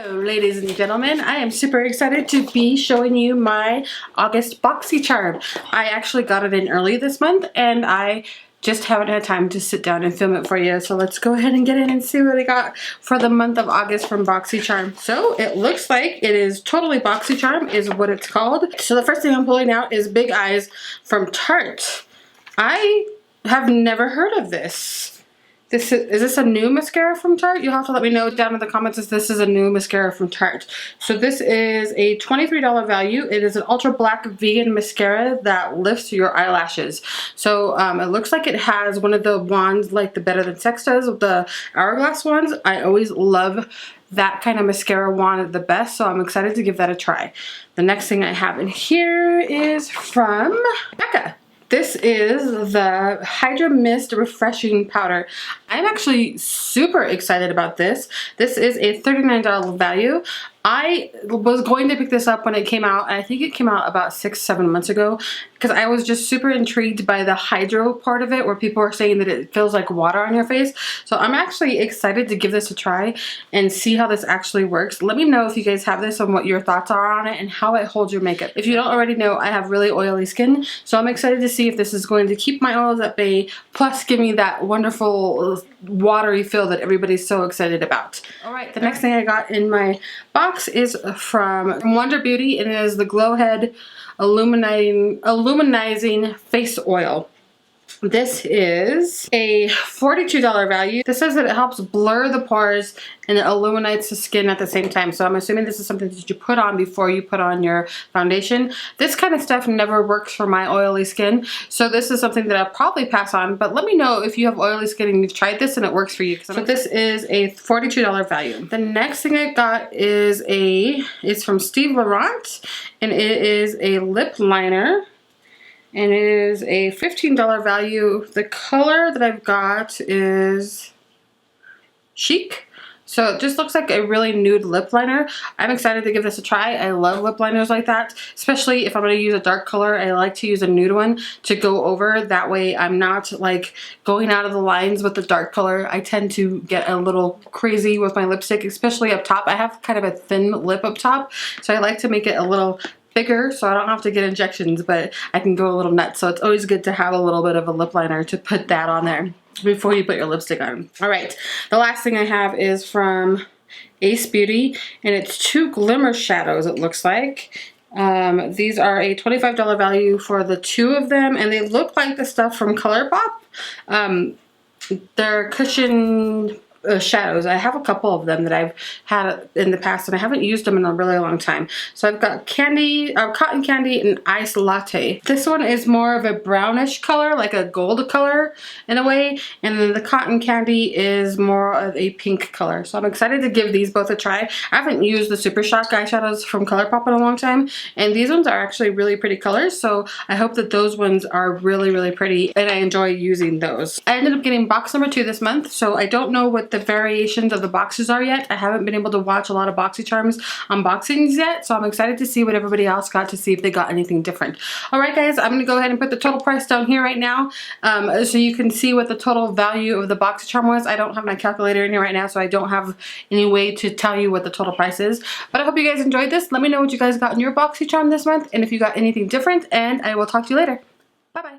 Hello ladies and gentlemen, I am super excited to be showing you my August Boxy Charm. I actually got it in early this month and I just haven't had time to sit down and film it for you. So let's go ahead and get in and see what I got for the month of August from Boxy Charm. So it looks like it is totally Boxy Charm is what it's called. So the first thing I'm pulling out is Big Eyes from Tarte. I have never heard of this. Is this a new mascara from Tarte? You'll have to let me know down in the comments if this is a new mascara from Tarte. So this is a $23 value. It is an ultra black vegan mascara that lifts your eyelashes. So it looks like it has one of the wands like the Better Than Sex does, the hourglass ones. I always love that kind of mascara wand the best, so I'm excited to give that a try. The next thing I have in here is from Becca. This is the Hydra Mist Refreshing Powder. I'm actually super excited about this. This is a $39 value. I was going to pick this up when it came out, and I think it came out about 6-7 months ago, because I was just super intrigued by the hydro part of it, where people are saying that it feels like water on your face. So I'm actually excited to give this a try and see how this actually works. Let me know if you guys have this and what your thoughts are on it and how it holds your makeup. If you don't already know, I have really oily skin, so I'm excited to see if this is going to keep my oils at bay, plus give me that wonderful watery feel that everybody's so excited about. Alright, the next thing I got in my box is from Wonder Beauty, and it is the Glow Head Illuminizing Face Oil. This is a $42 value. This says that it helps blur the pores and it illuminates the skin at the same time. So I'm assuming this is something that you put on before you put on your foundation. This kind of stuff never works for my oily skin, so this is something that I'll probably pass on, but let me know if you have oily skin and you've tried this and it works for you. So this is a $42 value. The next thing I got is it's from Steve Laurent, and it is a lip liner. And it is a $15 value. The color that I've got is Chic. So it just looks like a really nude lip liner. I'm excited to give this a try. I love lip liners like that, especially if I'm going to use a dark color. I like to use a nude one to go over. That way I'm not like going out of the lines with the dark color. I tend to get a little crazy with my lipstick, especially up top. I have kind of a thin lip up top, so I like to make it a little bigger so I don't have to get injections, but I can go a little nuts. So it's always good to have a little bit of a lip liner to put that on there before you put your lipstick on. Alright, the last thing I have is from Ace Beauty, and it's 2 Glimmer Shadows, it looks like. These are a $25 value for the 2 of them, and they look like the stuff from ColourPop. They're cushion shadows. I have a couple of them that I've had in the past, and I haven't used them in a really long time. So I've got cotton candy and ice latte. This one is more of a brownish color, like a gold color in a way, and then the cotton candy is more of a pink color. So I'm excited to give these both a try. I haven't used the Super Shock eyeshadows from ColourPop in a long time, and these ones are actually really pretty colors, so I hope that those ones are really, really pretty, and I enjoy using those. I ended up getting box number 2 this month, so I don't know what the variations of the boxes are yet. I haven't been able to watch a lot of BoxyCharms unboxings yet, so I'm excited to see what everybody else got, to see if they got anything different. Alright guys, I'm going to go ahead and put the total price down here right now, so you can see what the total value of the BoxyCharm was. I don't have my calculator in here right now, so I don't have any way to tell you what the total price is, but I hope you guys enjoyed this. Let me know what you guys got in your BoxyCharm this month, and if you got anything different, and I will talk to you later. Bye bye.